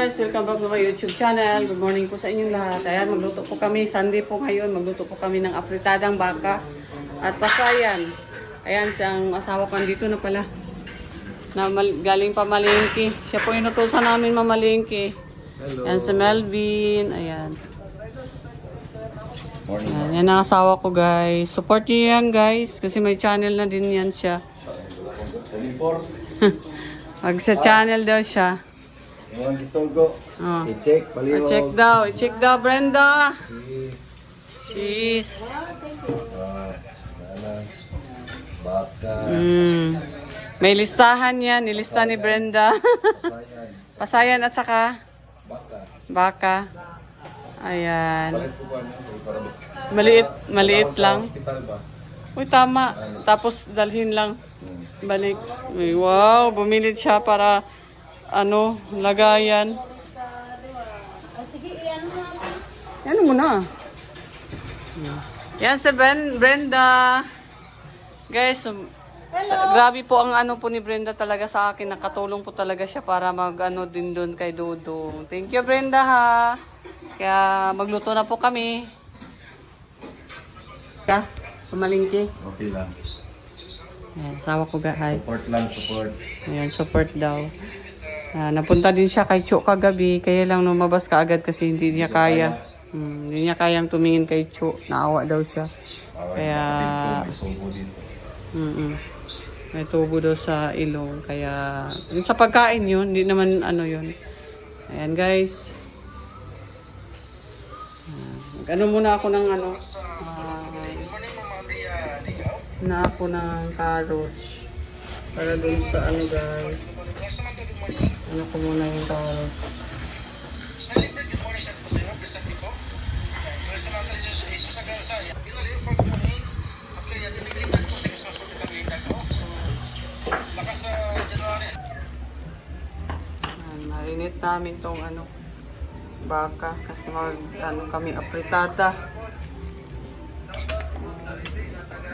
guys! Welcome back to my YouTube channel. Good morning po sa inyong lahat. Ayan, magluto po kami. Sunday po ngayon. Magluto po kami ng apritadang baka at pasayan. Ayan, siyang asawa ko dito na pala. Galing pa malengke. Siya po inutusan namin mamalengke. Hello. Ayan si Melvin. Ayan. Morning. Ayan, yan ang asawa ko guys. Support niyo yan guys. Kasi may channel na din yan siya. Mag sa channel daw siya. Yung gisogo. Oh. I-check, paliwag. I-check daw, Brenda. Cheese. Baka. May listahan yan, nilista ni Brenda. Pasayan at saka baka. Ayan. Maliit lang. Uy, tama. Tapos dalhin lang. Balik. Uy, wow, bumili siya para lagayan. Yan mo na. Yan si Brenda. Guys, grabe po ang po ni Brenda talaga sa akin. Nakatulong po talaga siya para din doon kay Dudong. Thank you Brenda ha. Kaya magluto na po kami. Ka, pumalingki. Okay lang. Ayan, sawa ko hi. Support lang, support. Ayan, support daw. Napunta din siya kay Cho kagabi, kaya lang lumabas ka agad kasi hindi niya kaya. Hindi niya kayang tumingin kay Cho. Naawa daw siya. Kaya may tubo daw sa ilong. Kaya yun sa pagkain yun, hindi naman yun. Ayan guys. Muna ako ng ng carrots. Para dun sa guys. Ko muna yung carrots. Marinate namin tong baka kasi kami apritada.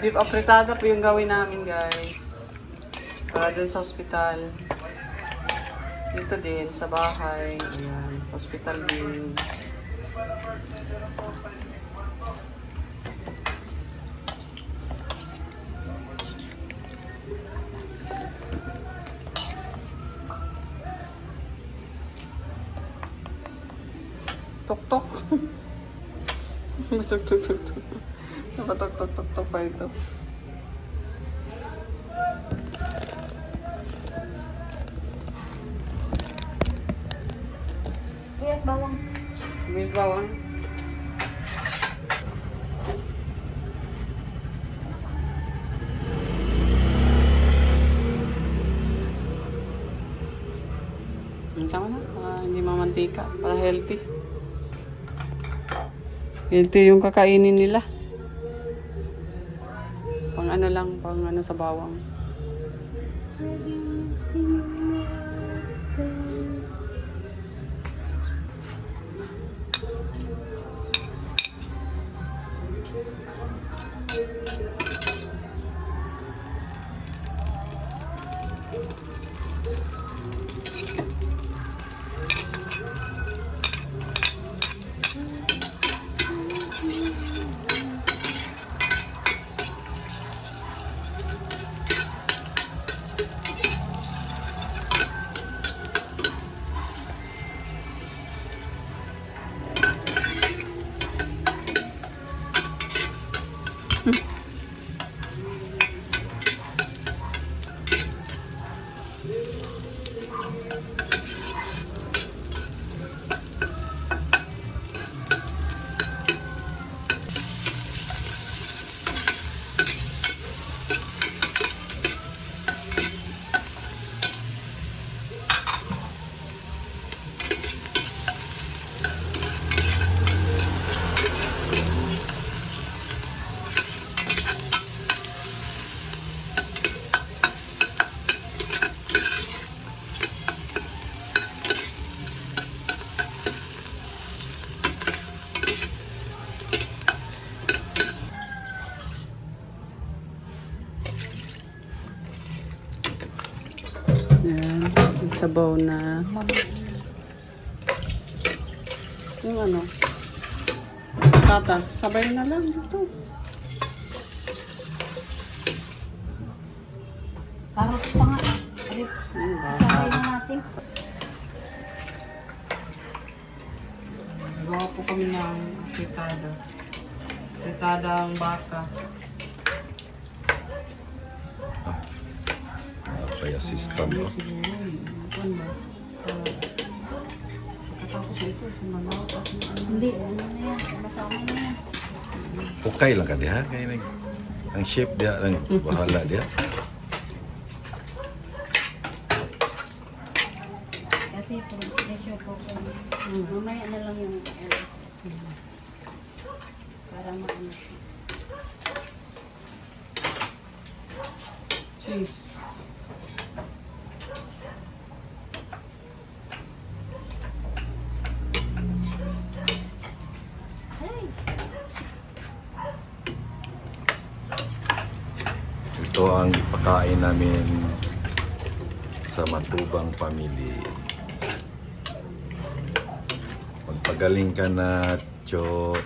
Beef apritada po yung gawin namin guys. Para dun sa ospital. Dito din sa bahay. Ayan, sa ospital din. Tok-tok. Tok-tok-tok-tok. Napatok-tok-tok-tok pa ito. Yes, bawang. Miss bawang. Sama na, para hindi mamantika, para healthy. Healthy yung kakainin nila. Pang lang, pang sa bawang. Ayan, sabaw na. Yung ano, tatas, sabay na lang dito. Carrots pa nga. Alit. Isabay na natin. Gawa po kami ng fritada. Fritadang baka. Kaya system, no? Siguro, ano ba? Pagkatapos ito, sumalaw at ano. Hindi, ano na yan. Masama na yan. Okay lang ka diha. Kaya ang chef dia, ang bahala dia. Kasi pressure ko ko. Mamaya na lang yung ano. Para maano siya. Cheese. Ay! Ito ang ipakain namin sa Matubang Family. Magpagaling ka na, Cho.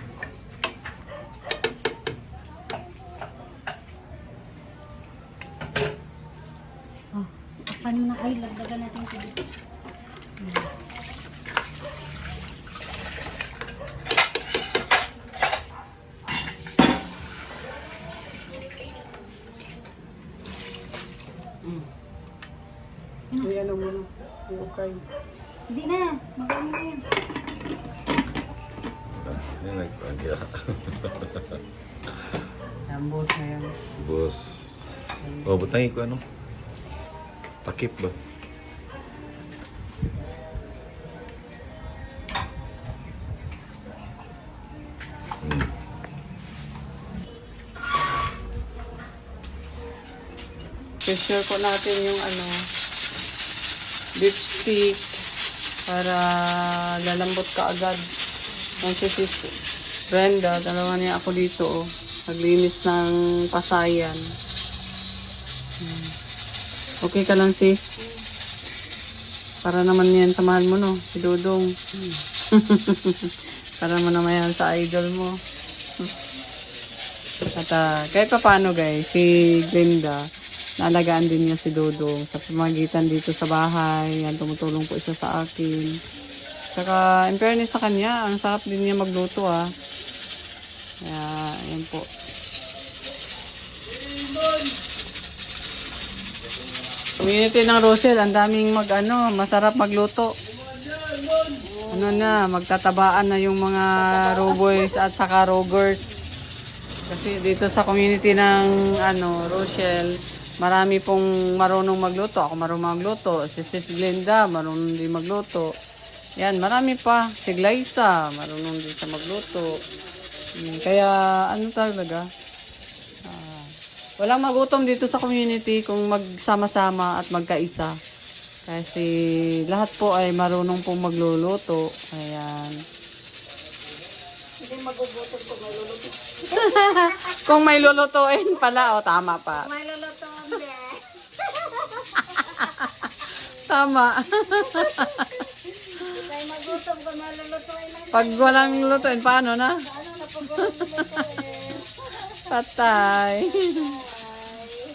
Oh, paano na? Ay, lagdagan natin ito dito. Ay, ano mo na. Okay. Hindi na. Magano na yan. Yan nagpagya. Yan, boss na yan. Boss. Oh, butangin ko ano? Takip ba? Hmm. Pressure po natin yung ano, beef stick para lalambot ka agad. Kasi sis Brenda, dalawa niya ako dito, oh. Naglinis ng pasayan. Okay ka lang, sis? Para naman yan sa mahal mo, no? Si Dodong. Para mo naman yan sa idol mo. At kahit pa paano, guys, si Glenda, naalagaan din niya si Dodong sa pamagitan dito sa bahay. Yan, tumutulong po isa sa akin. Saka, in fairness sa kanya, ang sarap din niya magluto, ah. Kaya, yan po. Community ng Rosel, ang daming masarap magluto. Ano na, magtatabaan na yung mga roboys at saka rogers. Kasi dito sa community ng Rochelle, marami pong marunong magluto. Ako marunong magluto. Si Sis Glenda, marunong din magluto. Yan, marami pa. Si Glyza, marunong din sa magluto. Kaya, talaga? Walang magutom dito sa community kung magsama-sama at magkaisa. Kasi lahat po ay marunong pong magluluto. Ayan. Hindi magugutom kung may luluto. Kung may lulutuin pala, tama pa. May luluto, hindi. Tama. Hindi tayo magutom kung may lulutuin lang. Pag walang lulutuin, paano na? Ano na pag walang lulutuin? Patay.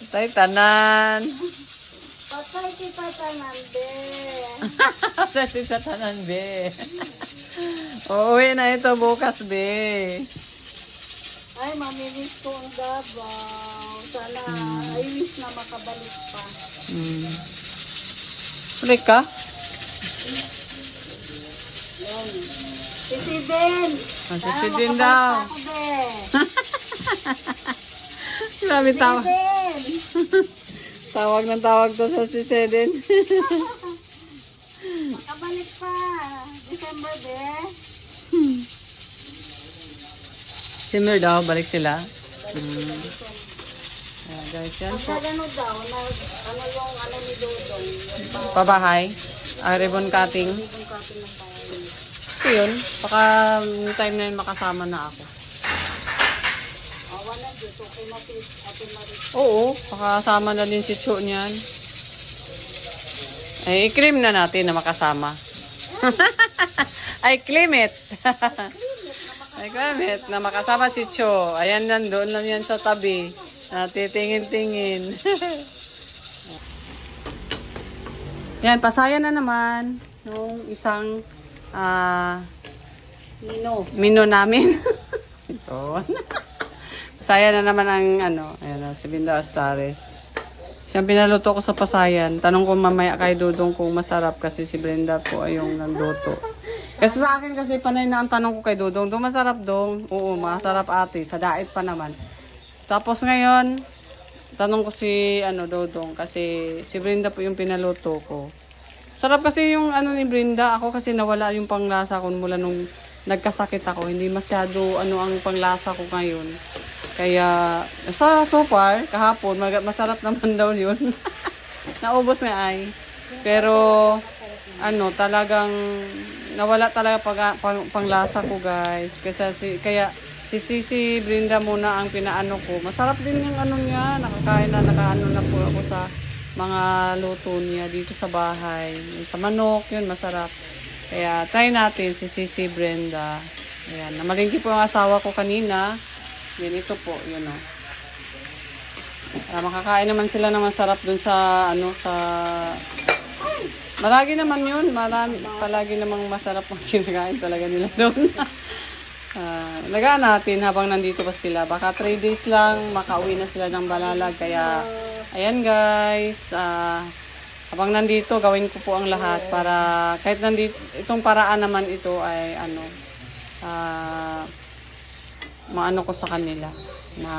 Patay tanan. Patay si Patanan, be. Patay sa tanan, be. Uuwi na ito bukas, be. Ay, mamimiss ko ang Davao. Sana, I wish na makabalik pa. Balik ka? Yan. Si Sidin. Si Sidin daw. Ako, be. Grabe tawag. Sidin. Tawag ng tawag to sa si Sidin. Makabalik pa. December, be. Simmer daw, balik sila. Guys, yan po. Pagkagano daw, yung ni Dodong. Yung Pabahay. Ribbon cutting. bagong copy ng bahay. So yun, baka time na yun makasama na ako. Awa na Diyos, okay na Ate Marie. Oo, makasama na din si Cho niyan. Ay, i-cream na natin na makasama. I claim it. I claim it na makasama si Cho. Ayan, nandoon lang yan sa tabi. Titingin-tingin. Yan, pasaya na naman nung isang mino namin. Ito. Pasaya na naman ang ayan, si Binda Astares. Siyang pinaluto ko sa pasayan. Tanong ko mamaya kay Dudong kung masarap kasi si Brenda po ay yung nagluto. Kasi sa akin kasi panay na ang tanong ko kay Dudong, masarap Dong? Oo, masarap ate. Sa diet pa naman. Tapos ngayon, tanong ko si Dudong kasi si Brenda po yung pinaluto ko. Sarap kasi yung ni Brenda. Ako kasi nawala yung panglasa ko mula nung nagkasakit ako. Hindi masyado ang panglasa ko ngayon. Kaya, so far, kahapon, masarap naman daw yun. Naubos nga ay. Pero, talagang, nawala talaga panglasa ko, guys. Kaya, si Brenda muna ang pinaano ko. Masarap din yung niya. Nakakain na, na po ako sa mga luto niya dito sa bahay. Sa manok, yun, masarap. Kaya, try natin si Brenda. Ayan, namalingki po ang asawa ko kanina. Yan, ito po, yun o. Makakain naman sila ng masarap dun sa, Malagi naman yun. Palagi namang masarap ang kinakain talaga nila doon. Lagaan natin habang nandito pa sila. Baka 3 days lang, makauwi na sila ng Balalag. Kaya, ayan guys. Habang nandito, gawin ko po ang lahat para, kahit nandito, itong paraan naman ito ay, maano ko sa kanila na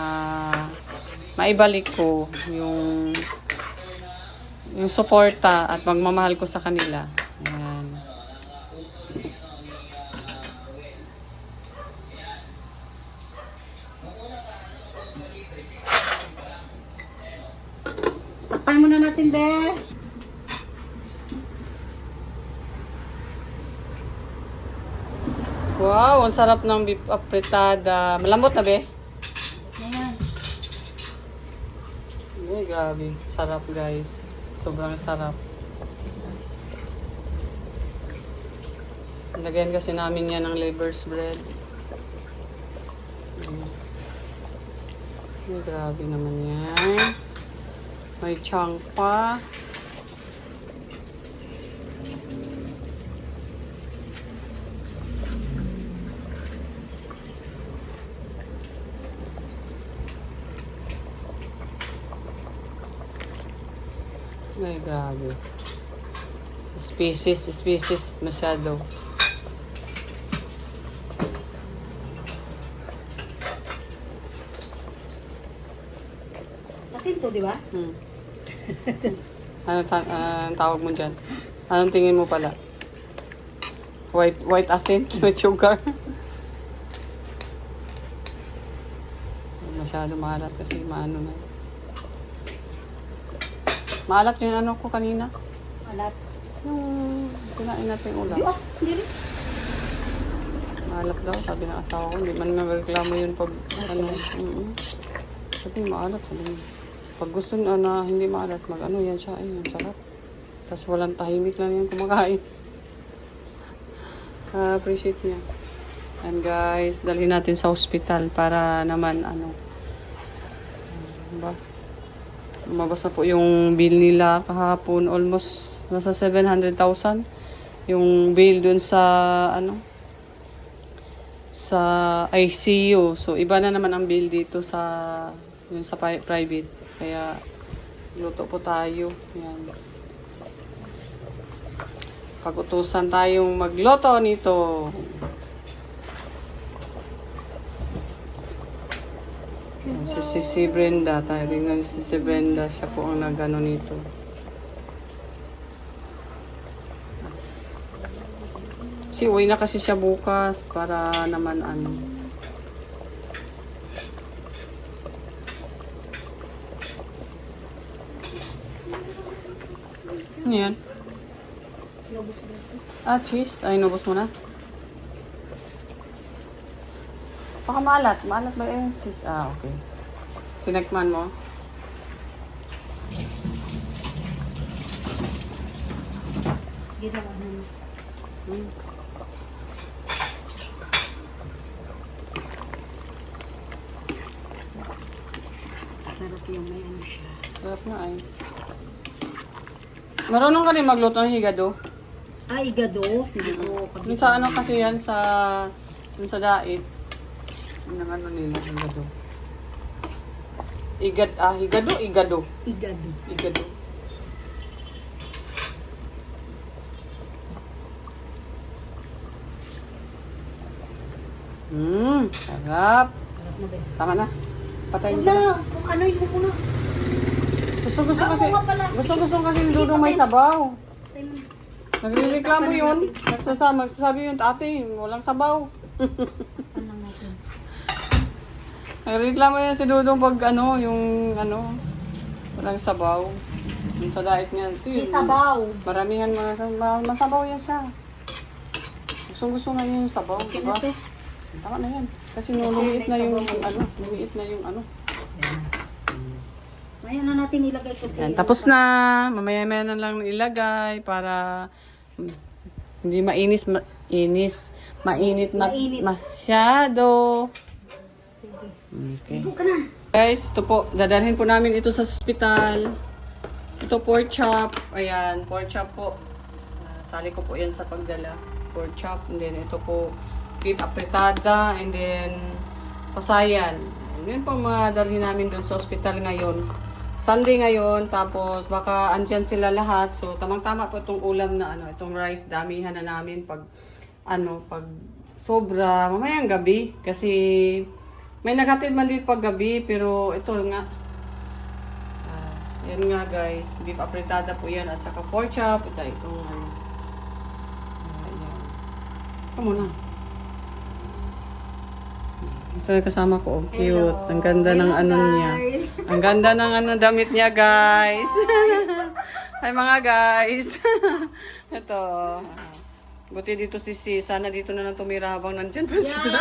maibalik ko yung suporta at magmamahal ko sa kanila. Ayan. Takpan muna natin, be. Wow, ang sarap ng beef apretada. Malambot na, be? Ayan. Ay, grabe. Sarap, guys. Sobrang sarap. Lagyan kasi namin yan ng labor's bread. Ay, grabe naman yan. May chunk pa. Ay, grabe. Species masyado. Asin to, di ba? Anong tawag mo dyan? Anong tingin mo pala? White asin with sugar? Masyado maalat kasi maano na. Maalat yung ko kanina. Alat. Yung kinain natin ulam. Hindi rin. Maalat daw, sabi ng asawa ko. Hindi man nagreklamo yun pag Sabi maalat. Pag gusto na hindi maalat, yan siya. Ay, ang sarap. Tapos walang tahimik lang yung kumakain. Appreciate niya. And guys, dalhin natin sa hospital para naman ba? Lumabas na po yung bill nila kahapon. Almost nasa 700,000. Yung bill dun sa sa ICU. So iba na naman ang bill dito sa private. Kaya luto po tayo. Yan. Pag-utusan tayong magluto nito. Si Brenda, tayo rin si Brenda, siya po ang nagano nito. Uwi na kasi siya bukas para naman Ano yan? Cheese. Ay, nubos mo na. Baka maalat. Maalat ba yung cheese? Okay. Pinagman mo. Ginawa namin. Sarap yung may ano siya. Sarap nga ay. Marunong ka rin magluto ng higado? Ay, gado. Siguro. Yung sa ano kasi yan, yung sa dait. Yung ano nila, higado. Higado. Igado. Higado. Sarap. Tama na. Patay mo na. Wala, kung ano yung muna. Gusto kasi yung dudong may sabaw. Nagrereklamo yun. Magsasabi yun, ate, walang sabaw. Nagrereklamo yun si Dudong pag walang sabaw. Yung sa diet niya. Si Sabaw. Maramihan masabaw yan siya. Gusto nga yun yung sabaw, diba? Tama na yan. Kasi lumiit na yung Ngayon na natin ilagay kasi. Yan, tapos na. Mamaya-maya na lang ilagay para hindi mainit masyado. Okay. Guys, ito po. Dadalhin po namin ito sa hospital. Ito pork chop. Ayan, pork chop po. Sali ko po yan sa pagdala. Pork chop. And then ito po beef apretada. And then pasayan. Yun po mga dalhin namin dun sa hospital ngayon. Sunday ngayon, tapos baka andyan sila lahat. So, tamang-tama po itong ulam na itong rice, damihan na namin pag sobra, mamayang gabi. Kasi, may naghatid man din pag gabi, pero ito nga. Yan nga guys, beef apretada po yan, at saka pork chop. Itong ayan. Ito muna. Ito yung kasama ko. Oh, cute. Ang ganda ng niya. Ang ganda ng damit niya, guys. Hi mga guys. Ito. Buti dito si sana dito na lang tumira habang nandyan pa sila.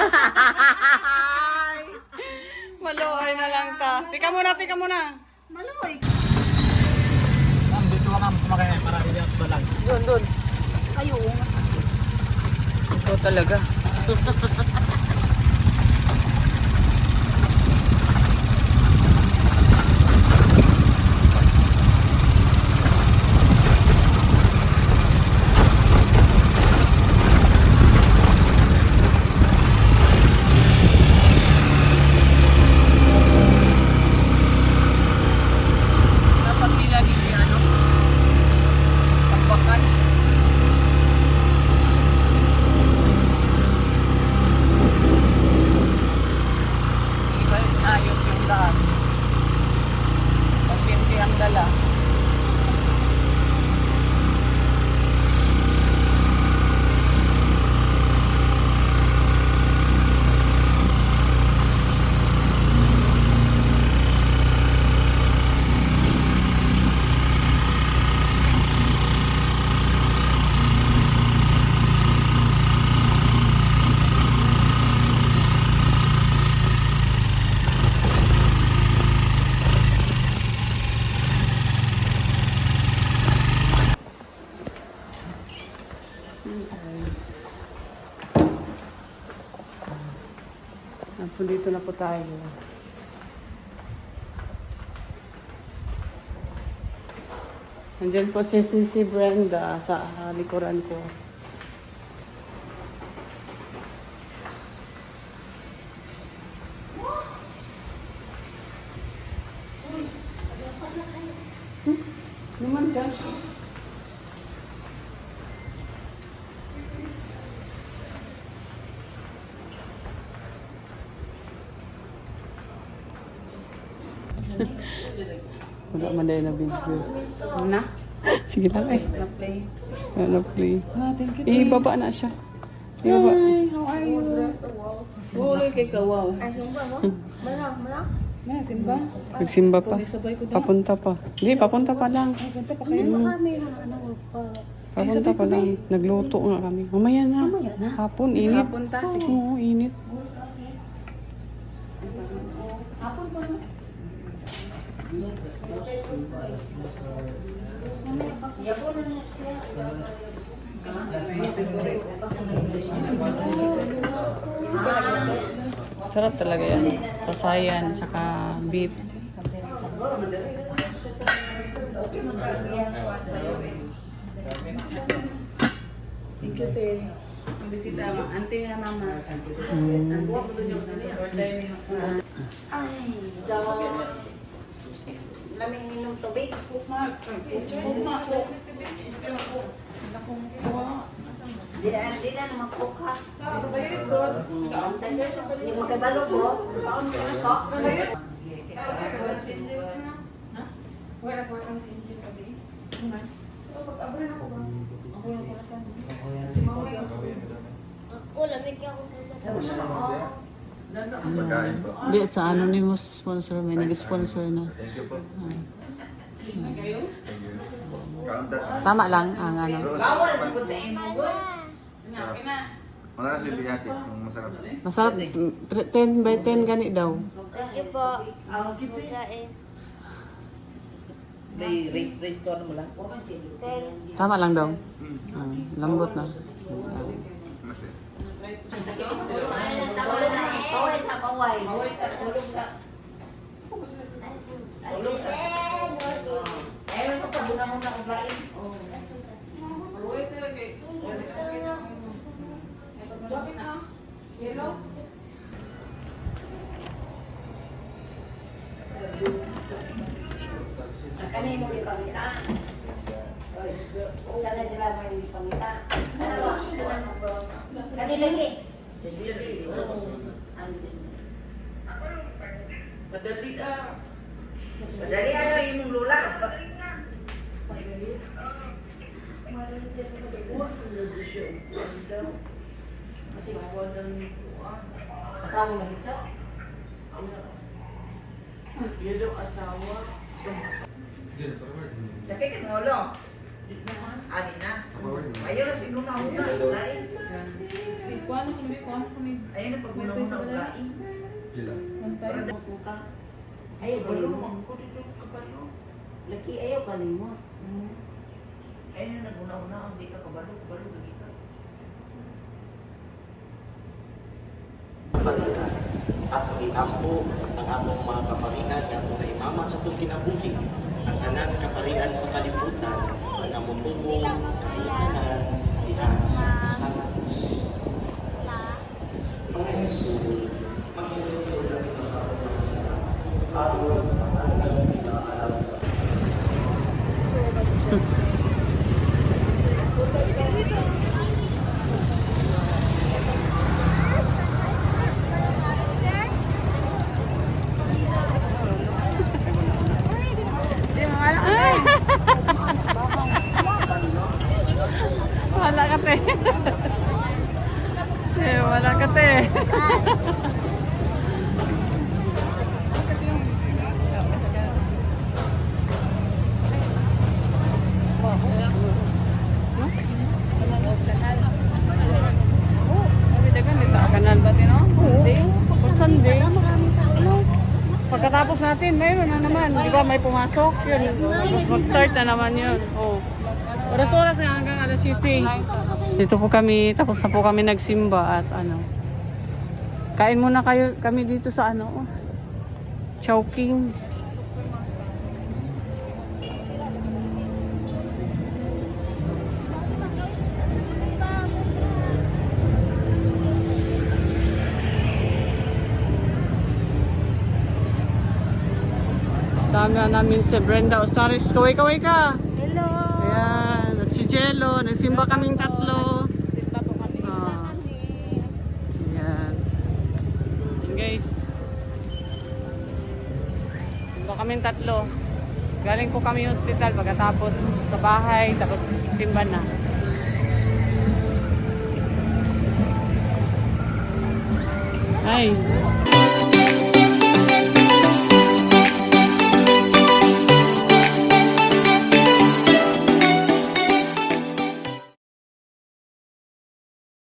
Maloy na lang ta. Tika muna. Maloy. Dito ka kumakaya para iyak balag. Doon. Kayo. Ito talaga. Dito na po tayo. Nandiyan po si Brenda sa likuran ko. Naman ka. Wala man dahil na video. Na? Sige lang eh. Na-play. Na-play. Thank you. Ibaba na siya. Ibaba. Hi, how are you? Uy, kay Kawaw. Ay, simba mo? Malang? Na, simba? Magsimba pa. Papunta pa. Hindi, papunta pa lang. Punta pa kayo. Hindi kami Papunta pa lang. Nagluto nga kami. Mamaya na. Hapon, init. Papunta, sige. Oo, init. Hapon po na. Sarap talaga yan. Pasayan, saka beef. Thank you, te. Mabisita ang auntie nga mama. Ay, daw. Laming inom tubig. Di na naman po ka. Yung magkabalo po, kaon ko na to. Wala po ang sinjin kami. Pag-abran ako ba? Ako yung kulatan. Si Mama yung Ako, lamig ako Pagkain po. Hindi, sa anonymous sponsor, may nag-sponsor na. Thank you po. Kayo? Thank you. Counter. Tama lang ang ano. Bawal po sa imo. Mga nasa bibiyati, yung masarap. Masarap, 10 by 10 gani daw. Thank you po. Musain. Restore mo lang. Tama lang daw. Lambot na. Masarap. Tama na. Paway sa paway. Ayun ko pag mo na kubain. Kanino ipangita? Kung gana sila may ipangita. Kanino lagi? Madali ano yung lula? Asawa mo nito? Sakit ka mo lo? Ani na? Ayaw na siguro na una. Lain. Ayaw na pag una ulain. Para dapat ka. Ayaw kalimot. Laki ayaw kalimot. Ayaw na naguna-una. Hindi ka kabalo. Kabalo lagi ka. At iampo ang among mga kaparian nga kung naimamat sa itong kinabuhi ang tanan kaparian sa kalibutan nga mutubong kaitanan diha sa Santos. Mga Yesus, mag-iusod ang mga kaparian ang pinaalam sa Wala ka te. Wala ka te. Kanal ba din, no? Sunday. Pag Sunday. Pagkatapos natin, mayroon na naman. Di ba may pumasok? Yun. Tapos mag-start na naman yun. Oh. Oras-oras nga hanggang alas 7. Dito po kami, tapos na po kami nagsimba at ano. Kain muna kayo kami dito sa ano. Chowking. Sama namin si Brenda Osaris. Kaway-kaway ka. Hello. Ayan. At si Jello. Nagsimba kaming tatlo. Simba po kami. Ayan. Ayan guys. Simba kaming tatlo. Galing po kami hospital pagkatapos sa bahay. Tapos simba na. Ay.